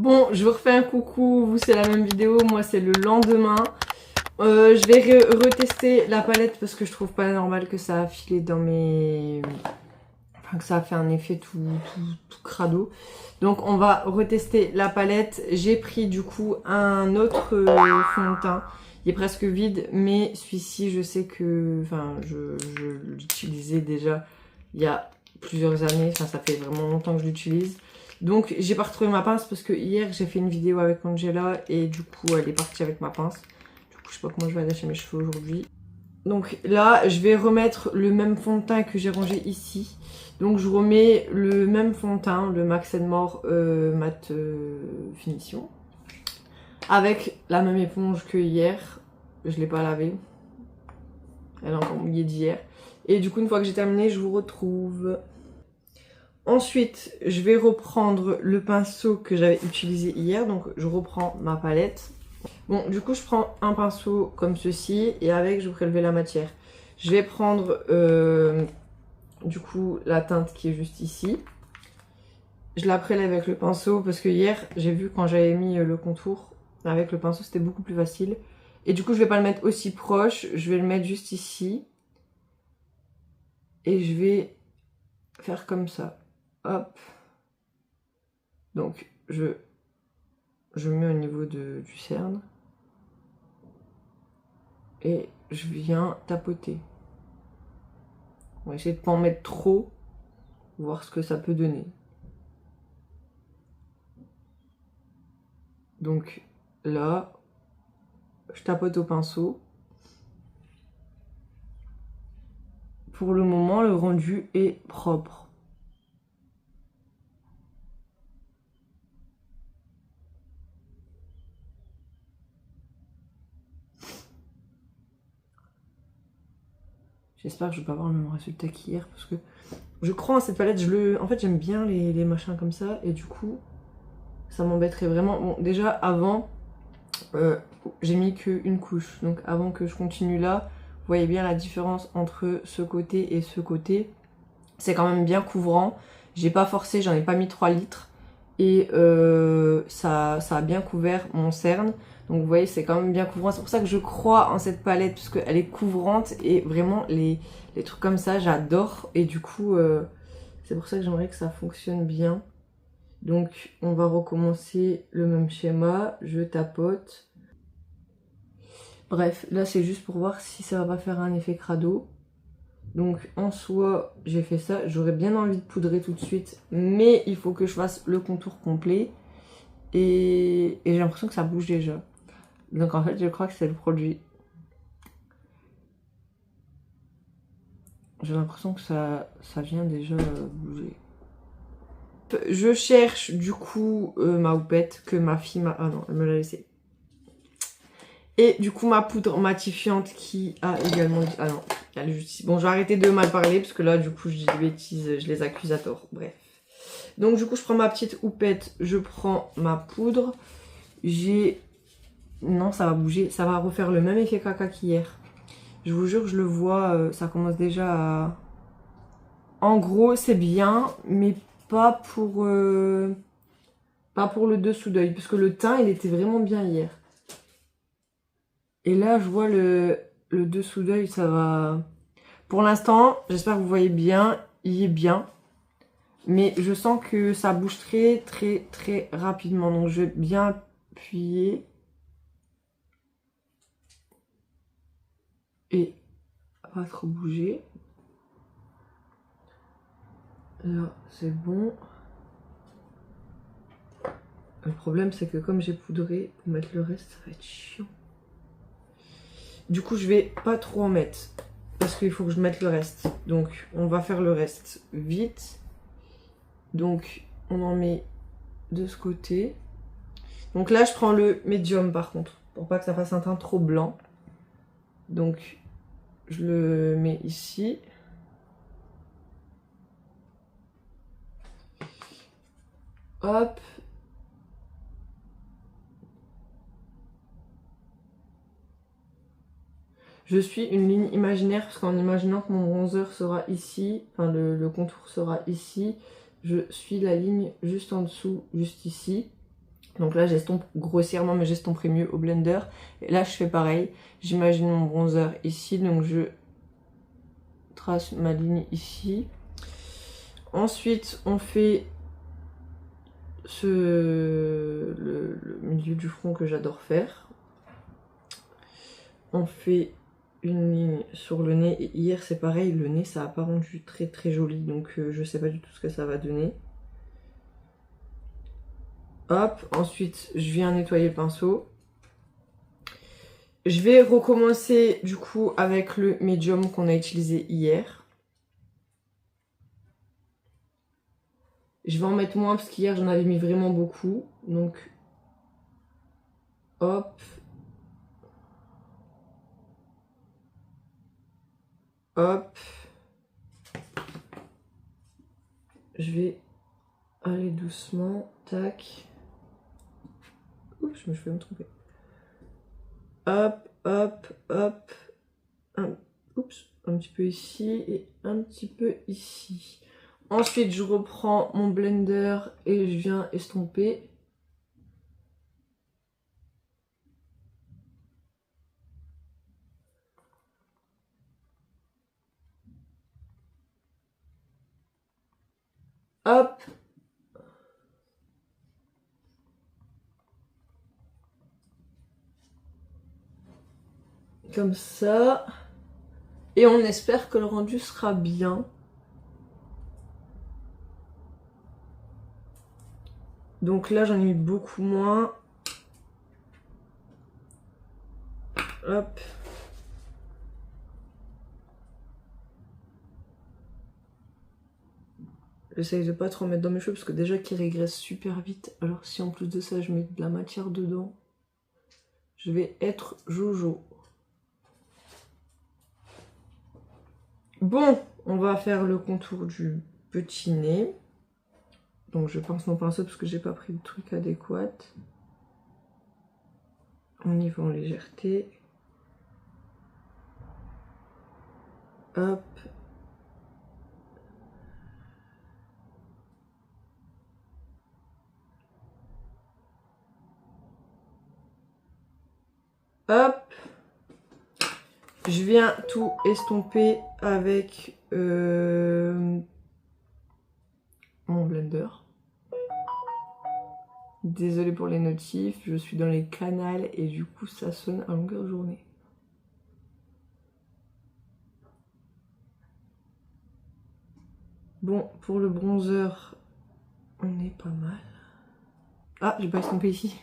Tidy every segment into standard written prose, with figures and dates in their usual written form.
Bon, je vous refais un coucou, vous c'est la même vidéo, moi c'est le lendemain. Je vais retester la palette parce que je trouve pas normal que ça a filé dans mes... Enfin que ça a fait un effet tout crado. Donc on va retester la palette. J'ai pris du coup un autre fond de teint. Il est presque vide, mais celui-ci je sais que... Enfin je l'utilisais déjà il y a plusieurs années. Enfin ça fait vraiment longtemps que je l'utilise. Donc j'ai pas retrouvé ma pince parce que hier j'ai fait une vidéo avec Angela et du coup elle est partie avec ma pince. Du coup je sais pas comment je vais attacher mes cheveux aujourd'hui. Donc là je vais remettre le même fond de teint que j'ai rangé ici. Donc je remets le même fond de teint, le Max More Matte Finition. Avec la même éponge que hier. Je l'ai pas lavée. Elle est encore mouillée d'hier. Et du coup une fois que j'ai terminé je vous retrouve. Ensuite, je vais reprendre le pinceau que j'avais utilisé hier. Donc, je reprends ma palette. Bon, du coup, je prends un pinceau comme ceci. Et avec, je vais prélever la matière. Je vais prendre, du coup, la teinte qui est juste ici. Je la prélève avec le pinceau. Parce que hier, j'ai vu quand j'avais mis le contour. Avec le pinceau, c'était beaucoup plus facile. Et du coup, je vais pas le mettre aussi proche. Je vais le mettre juste ici. Et je vais faire comme ça. Hop. Donc, je mets au niveau du cerne. Et je viens tapoter. On va essayer de pas en mettre trop. Voir ce que ça peut donner. Donc, là, je tapote au pinceau. Pour le moment, le rendu est propre. J'espère que je vais pas avoir le même résultat qu'hier parce que je crois en cette palette. En fait, j'aime bien les machins comme ça et du coup, ça m'embêterait vraiment. Bon, déjà avant, j'ai mis qu'une couche. Donc avant que je continue là, vous voyez bien la différence entre ce côté et ce côté. C'est quand même bien couvrant. J'ai pas forcé, j'en ai pas mis 3 litres. Et ça a bien couvert mon cerne. Donc vous voyez, c'est quand même bien couvrant. C'est pour ça que je crois en cette palette, parce qu'elle est couvrante. Et vraiment, les trucs comme ça, j'adore. Et du coup, c'est pour ça que j'aimerais que ça fonctionne bien. Donc on va recommencer le même schéma. Je tapote. Bref, là c'est juste pour voir si ça va pas faire un effet crado. Donc en soi, j'ai fait ça. J'aurais bien envie de poudrer tout de suite. Mais il faut que je fasse le contour complet. Et j'ai l'impression que ça bouge déjà. Donc en fait, je crois que c'est le produit. J'ai l'impression que ça vient déjà bouger. Je cherche du coup ma houppette que ma fille m'a... Ah non, elle me l'a laissée. Et du coup ma poudre matifiante qui a également... Ah non, elle est juste ici. Bon, je vais arrêter de mal parler parce que là du coup je dis des bêtises, je les accuse à tort. Bref. Donc du coup je prends ma petite houppette, je prends ma poudre. J'ai... Non, ça va bouger, ça va refaire le même effet caca qu'hier. Je vous jure, je le vois, ça commence déjà à... En gros, c'est bien, mais pas pour le dessous d'œil. Parce que le teint, il était vraiment bien hier. Et là, je vois le dessous d'œil, ça va... Pour l'instant, j'espère que vous voyez bien, il est bien. Mais je sens que ça bouge très rapidement. Donc je vais bien appuyer. Et pas trop bouger. Là, c'est bon. Le problème, c'est que comme j'ai poudré, pour mettre le reste, ça va être chiant. Du coup, je vais pas trop en mettre. Parce qu'il faut que je mette le reste. Donc, on va faire le reste vite. Donc, on en met de ce côté. Donc là, je prends le médium par contre. Pour pas que ça fasse un teint trop blanc. Donc, je le mets ici. Hop. Je suis une ligne imaginaire parce qu'en imaginant que mon bronzer sera ici, enfin le contour sera ici, je suis la ligne juste en dessous, juste ici. Donc là j'estompe grossièrement, mais j'estomperai mieux au blender. Et là je fais pareil, j'imagine mon bronzer ici, donc je trace ma ligne ici. Ensuite on fait le milieu du front que j'adore faire. On fait une ligne sur le nez, et hier c'est pareil, le nez ça a pas rendu très très joli, donc je sais pas du tout ce que ça va donner. Hop, ensuite je viens nettoyer le pinceau. Je vais recommencer du coup avec le médium qu'on a utilisé hier. Je vais en mettre moins parce qu'hier j'en avais mis vraiment beaucoup, donc hop. Hop. Je vais aller doucement, tac. Oups, je me suis fait me tromper. Hop, hop, hop. Oups, un petit peu ici et un petit peu ici. Ensuite, je reprends mon blender et je viens estomper. Hop. Comme ça. Et on espère que le rendu sera bien. Donc là, j'en ai mis beaucoup moins. Hop. J'essaye de pas trop mettre dans mes cheveux parce que déjà qu'ils régressent super vite. Alors si en plus de ça, je mets de la matière dedans, je vais être jojo. Bon, on va faire le contour du petit nez. Donc je pince mon pinceau parce que j'ai pas pris le truc adéquat. On y va en légèreté. Hop. Hop. Je viens tout estomper avec mon blender. Désolée pour les notifs, je suis dans les canals et du coup ça sonne à longueur de journée. Bon, pour le bronzer, on est pas mal. Ah, j'ai pas estompé ici.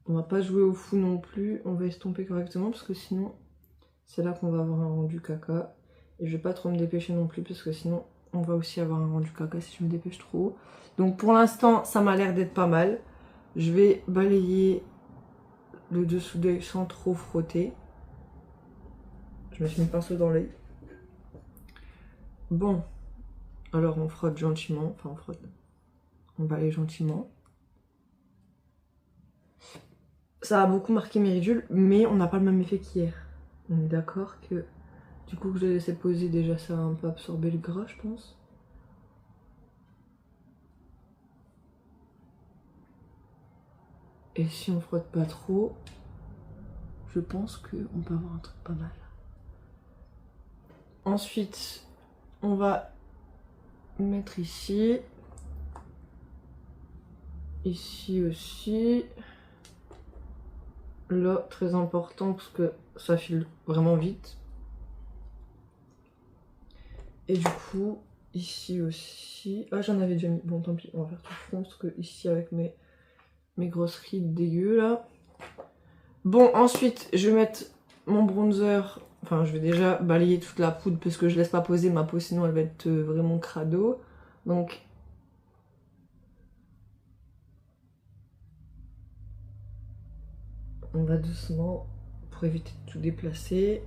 On va pas jouer au fou non plus, on va estomper correctement parce que sinon c'est là qu'on va avoir un rendu caca. Et je vais pas trop me dépêcher non plus parce que sinon on va aussi avoir un rendu caca si je me dépêche trop. Donc pour l'instant ça m'a l'air d'être pas mal. Je vais balayer le dessous d'œil sans trop frotter. Je me suis mis le pinceau dans l'œil. Bon, alors on frotte gentiment, enfin on frotte, on balaye gentiment. Ça a beaucoup marqué mes ridules, mais on n'a pas le même effet qu'hier. On est d'accord que du coup que j'ai laissé poser, déjà ça a un peu absorbé le gras je pense. Et si on frotte pas trop, je pense qu'on peut avoir un truc pas mal. Ensuite, on va mettre ici. Ici aussi. Là, très important parce que ça file vraiment vite. Et du coup, ici aussi. Ah, j'en avais déjà mis. Bon, tant pis, on va faire tout le front parce que ici, avec mes grosses rides dégueu là. Bon, ensuite, je vais mettre mon bronzer. Enfin, je vais déjà balayer toute la poudre parce que je laisse pas poser ma peau, sinon elle va être vraiment crado. Donc, on va doucement pour éviter de tout déplacer.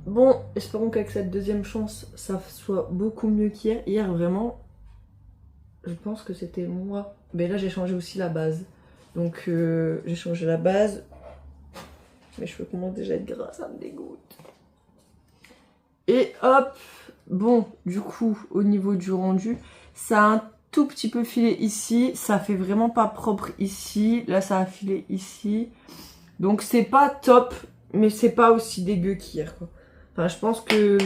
Bon, espérons qu'avec cette deuxième chance, ça soit beaucoup mieux qu'hier. Hier, vraiment, je pense que c'était moi. Mais là, j'ai changé aussi la base. Donc, j'ai changé la base. Mes cheveux commencent déjà à être gras, ça me dégoûte. Et hop, bon, du coup, au niveau du rendu, ça a un tout petit peu filé ici. Ça fait vraiment pas propre ici. Là, ça a filé ici. Donc, c'est pas top, mais c'est pas aussi dégueu qu'hier, quoi. Enfin, je pense que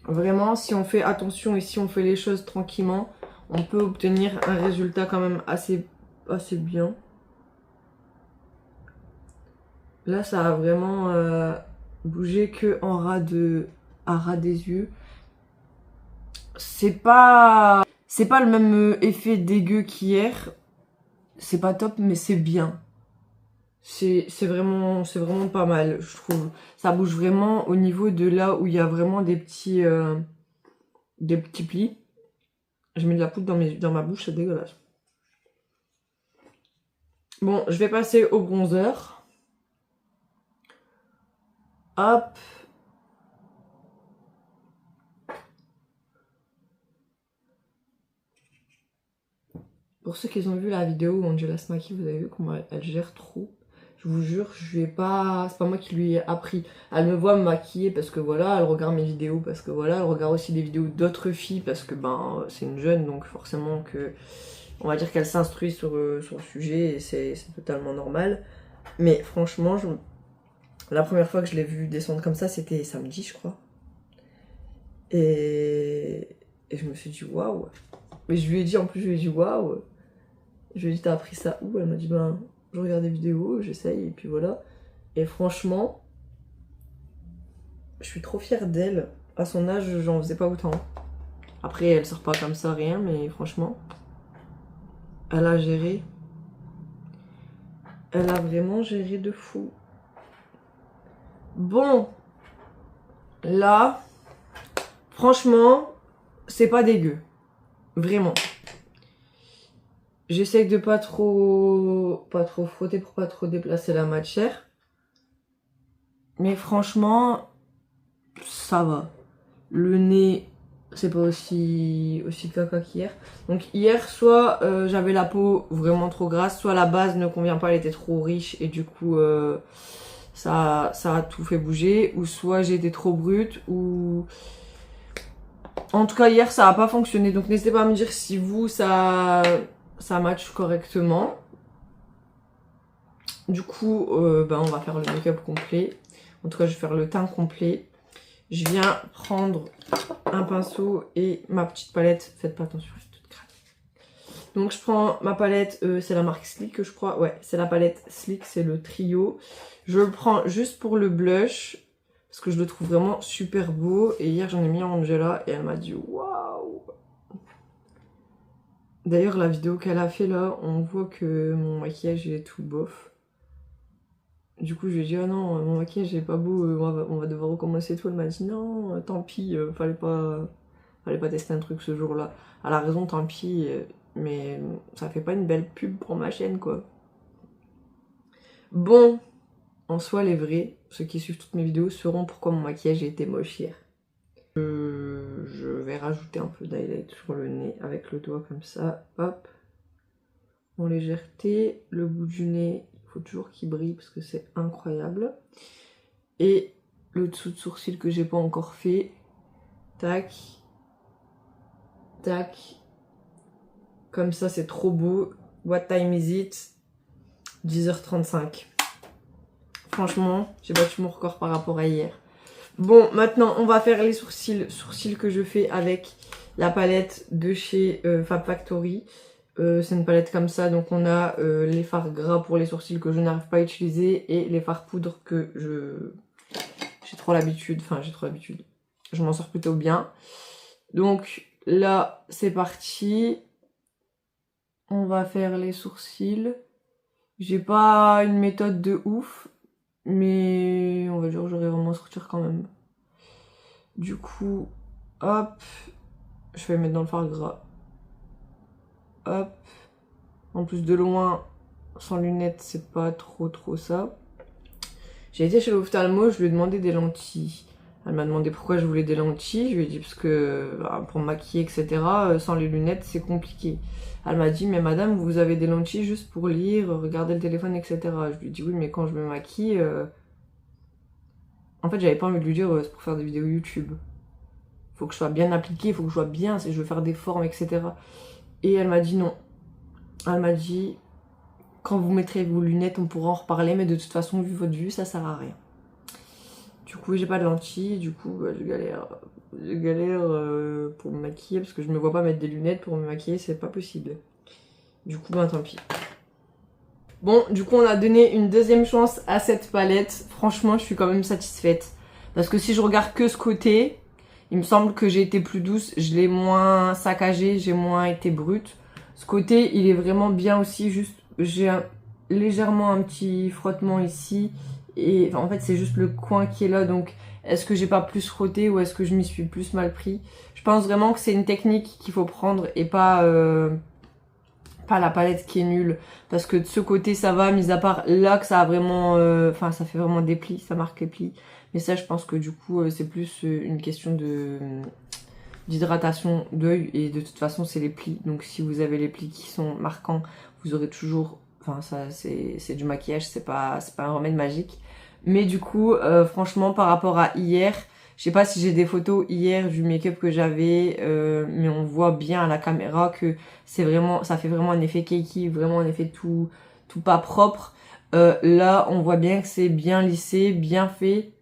vraiment, si on fait attention et si on fait les choses tranquillement, on peut obtenir un résultat quand même assez bien. Là, ça a vraiment bougé que en à ras des yeux. C'est pas le même effet dégueu qu'hier. C'est pas top, mais c'est bien. C'est vraiment pas mal, je trouve. Ça bouge vraiment au niveau de là où il y a vraiment des petits plis. Je mets de la poudre dans ma bouche, c'est dégueulasse. Bon, je vais passer au bronzer. Hop. Pour ceux qui ont vu la vidéo où Angela se maquille, vous avez vu comment elle gère trop. Je vous jure, je lui ai pas... C'est pas moi qui lui ai appris. Elle me voit me maquiller parce que voilà, elle regarde mes vidéos parce que voilà, elle regarde aussi des vidéos d'autres filles parce que ben c'est une jeune, donc forcément que... On va dire qu'elle s'instruit sur le sujet et c'est totalement normal. Mais franchement, la première fois que je l'ai vue descendre comme ça, c'était samedi, je crois. Et je me suis dit waouh. Mais je lui ai dit, en plus, je lui ai dit waouh. Je lui ai dit, t'as appris ça où? Elle m'a dit, ben, je regarde des vidéos, j'essaye, et puis voilà. Et franchement, je suis trop fière d'elle. À son âge, j'en faisais pas autant. Après, elle sort pas comme ça, rien, mais franchement, elle a géré. Elle a vraiment géré de fou. Bon, là, franchement, c'est pas dégueu. Vraiment. J'essaye de pas trop frotter pour pas trop déplacer la matière. Mais franchement, ça va. Le nez, c'est pas aussi caca qu'hier. Donc hier, soit j'avais la peau vraiment trop grasse, soit la base ne convient pas, elle était trop riche et du coup ça a tout fait bouger. Ou soit j'ai été trop brute, ou... En tout cas hier ça a pas fonctionné. Donc n'hésitez pas à me dire si vous ça match correctement. Du coup ben, on va faire le make-up complet. En tout cas je vais faire le teint complet. Je viens prendre un pinceau et ma petite palette. Faites pas attention, elle est toute crade. Donc je prends ma palette, c'est la marque Sleek je crois. Ouais, c'est la palette Sleek, c'est le trio. Je le prends juste pour le blush. Parce que je le trouve vraiment super beau. Et hier j'en ai mis à Angela et elle m'a dit waouh. D'ailleurs la vidéo qu'elle a fait là, on voit que mon maquillage est tout bof. Du coup, je lui ai dit, ah non, mon maquillage est pas beau, on va devoir recommencer tout. Elle m'a dit, non, tant pis, fallait pas tester un truc ce jour-là. Elle a raison, tant pis, mais ça fait pas une belle pub pour ma chaîne, quoi. Bon, en soi, les vrais, ceux qui suivent toutes mes vidéos, sauront pourquoi mon maquillage était moche hier. Je vais rajouter un peu d'highlight sur le nez avec le doigt comme ça, hop. En légèreté, le bout du nez, il faut toujours qu'il brille parce que c'est incroyable. Et le dessous de sourcil que j'ai pas encore fait. Tac. Tac. Comme ça, c'est trop beau. What time is it? 10h35. Franchement, j'ai battu mon record par rapport à hier. Bon, maintenant, on va faire les sourcils. Sourcils que je fais avec la palette de chez Fab Factory. C'est une palette comme ça, donc on a les fards gras pour les sourcils que je n'arrive pas à utiliser et les fards poudre que j'ai trop l'habitude, je m'en sors plutôt bien. Donc là c'est parti, on va faire les sourcils. J'ai pas une méthode de ouf, mais on va dire que j'aurais vraiment sortir quand même. Du coup, hop, je vais mettre dans le fard gras. Hop. En plus de loin, sans lunettes, c'est pas trop ça. J'ai été chez l'ophtalmo, je lui ai demandé des lentilles. Elle m'a demandé pourquoi je voulais des lentilles. Je lui ai dit parce que pour me maquiller, etc., sans les lunettes, c'est compliqué. Elle m'a dit, mais madame, vous avez des lentilles juste pour lire, regarder le téléphone, etc. Je lui ai dit, oui, mais quand je me maquille... En fait, j'avais pas envie de lui dire, c'est pour faire des vidéos YouTube. Faut que je sois bien appliquée, faut que je sois bien, si je veux faire des formes, etc. Et elle m'a dit non. Elle m'a dit, quand vous mettrez vos lunettes, on pourra en reparler, mais de toute façon, vu votre vue, ça sert à rien. Du coup, j'ai pas de lentilles, du coup, bah, je galère. Je galère pour me maquiller, parce que je me vois pas mettre des lunettes pour me maquiller, c'est pas possible. Du coup, ben tant pis. Bon, du coup, on a donné une deuxième chance à cette palette. Franchement, je suis quand même satisfaite. Parce que si je regarde que ce côté, il me semble que j'ai été plus douce. Je l'ai moins saccagée, j'ai moins été brute. Ce côté, il est vraiment bien aussi. Juste, j'ai légèrement un petit frottement ici. Et enfin, en fait, c'est juste le coin qui est là. Donc, est-ce que j'ai pas plus frotté ou est-ce que je m'y suis plus mal pris? Je pense vraiment que c'est une technique qu'il faut prendre et pas la palette qui est nulle. Parce que de ce côté, ça va. Mis à part là que ça a vraiment... Enfin, ça fait vraiment des plis. Ça marque les plis. Mais ça, je pense que du coup, c'est plus une question d'hydratation d'œil. Et de toute façon, c'est les plis. Donc si vous avez les plis qui sont marquants, vous aurez toujours... Enfin, ça, c'est du maquillage. C'est pas un remède magique. Mais du coup, franchement, par rapport à hier... Je sais pas si j'ai des photos hier du make-up que j'avais, mais on voit bien à la caméra que c'est vraiment, ça fait vraiment un effet cakey, vraiment un effet tout pas propre. Là, on voit bien que c'est bien lissé, bien fait.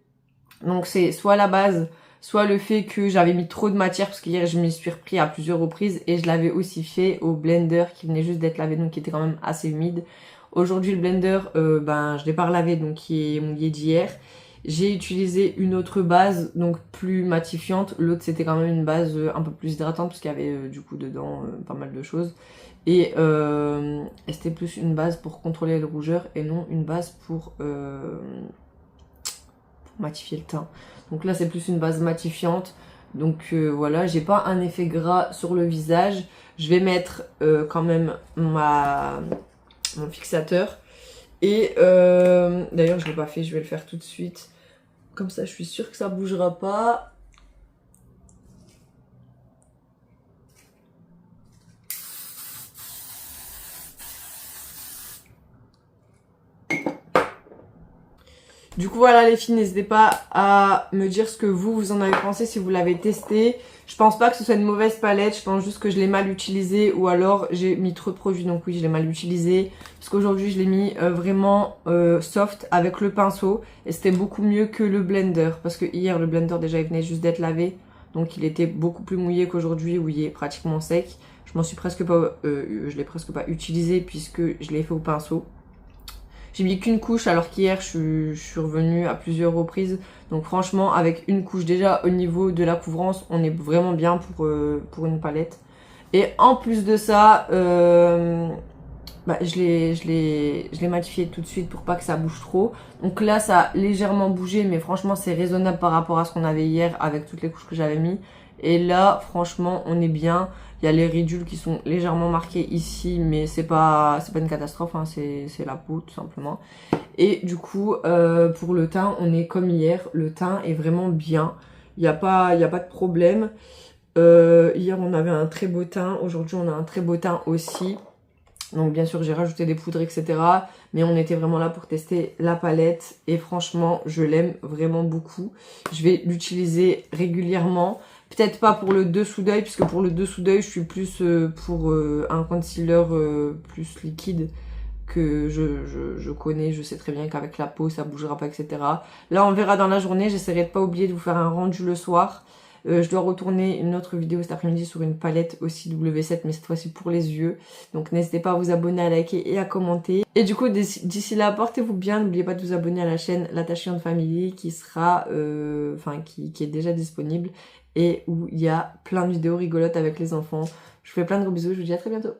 Donc c'est soit la base, soit le fait que j'avais mis trop de matière, parce qu'hier je m'y suis repris à plusieurs reprises et je l'avais aussi fait au blender qui venait juste d'être lavé, donc qui était quand même assez humide. Aujourd'hui le blender, ben je l'ai pas relavé, donc qui est mouillé d'hier. J'ai utilisé une autre base, donc plus matifiante. L'autre, c'était quand même une base un peu plus hydratante, parce qu'il y avait du coup dedans pas mal de choses. Et c'était plus une base pour contrôler le rougeur et non une base pour matifier le teint. Donc là, c'est plus une base matifiante. Donc voilà, j'ai pas un effet gras sur le visage. Je vais mettre quand même mon fixateur. Et d'ailleurs, je l'ai pas fait, je vais le faire tout de suite. Comme ça, je suis sûre que ça bougera pas. Du coup, voilà les filles, n'hésitez pas à me dire ce que vous en avez pensé si vous l'avez testé. Je pense pas que ce soit une mauvaise palette, je pense juste que je l'ai mal utilisée ou alors j'ai mis trop de produits, donc oui, je l'ai mal utilisé. Parce qu'aujourd'hui, je l'ai mis vraiment soft avec le pinceau et c'était beaucoup mieux que le blender. Parce que hier, le blender déjà, il venait juste d'être lavé, donc il était beaucoup plus mouillé qu'aujourd'hui où il est pratiquement sec. Je l'ai presque pas utilisé puisque je l'ai fait au pinceau. J'ai mis qu'une couche alors qu'hier je suis revenue à plusieurs reprises. Donc franchement avec une couche déjà au niveau de la couvrance on est vraiment bien pour une palette. Et en plus de ça je l'ai matifié tout de suite pour pas que ça bouge trop. Donc là ça a légèrement bougé mais franchement c'est raisonnable par rapport à ce qu'on avait hier avec toutes les couches que j'avais mis. Et là franchement on est bien. Il y a les ridules qui sont légèrement marquées ici, mais c'est pas une catastrophe, hein, c'est la peau tout simplement. Et du coup, pour le teint, on est comme hier. Le teint est vraiment bien. Il n'y a pas de problème. Hier, on avait un très beau teint. Aujourd'hui, on a un très beau teint aussi. Donc bien sûr, j'ai rajouté des poudres, etc. Mais on était vraiment là pour tester la palette. Et franchement, je l'aime vraiment beaucoup. Je vais l'utiliser régulièrement. Peut-être pas pour le dessous d'œil, puisque pour le dessous d'œil, je suis plus pour un concealer plus liquide que je connais. Je sais très bien qu'avec la peau, ça bougera pas, etc. Là, on verra dans la journée. J'essaierai de pas oublier de vous faire un rendu le soir. Je dois retourner une autre vidéo cet après-midi sur une palette aussi W7, mais cette fois-ci pour les yeux. Donc n'hésitez pas à vous abonner, à liker et à commenter. Et du coup, d'ici là, portez-vous bien. N'oubliez pas de vous abonner à la chaîne L'Attachante Family qui sera, qui est déjà disponible et où il y a plein de vidéos rigolotes avec les enfants. Je vous fais plein de gros bisous, je vous dis à très bientôt.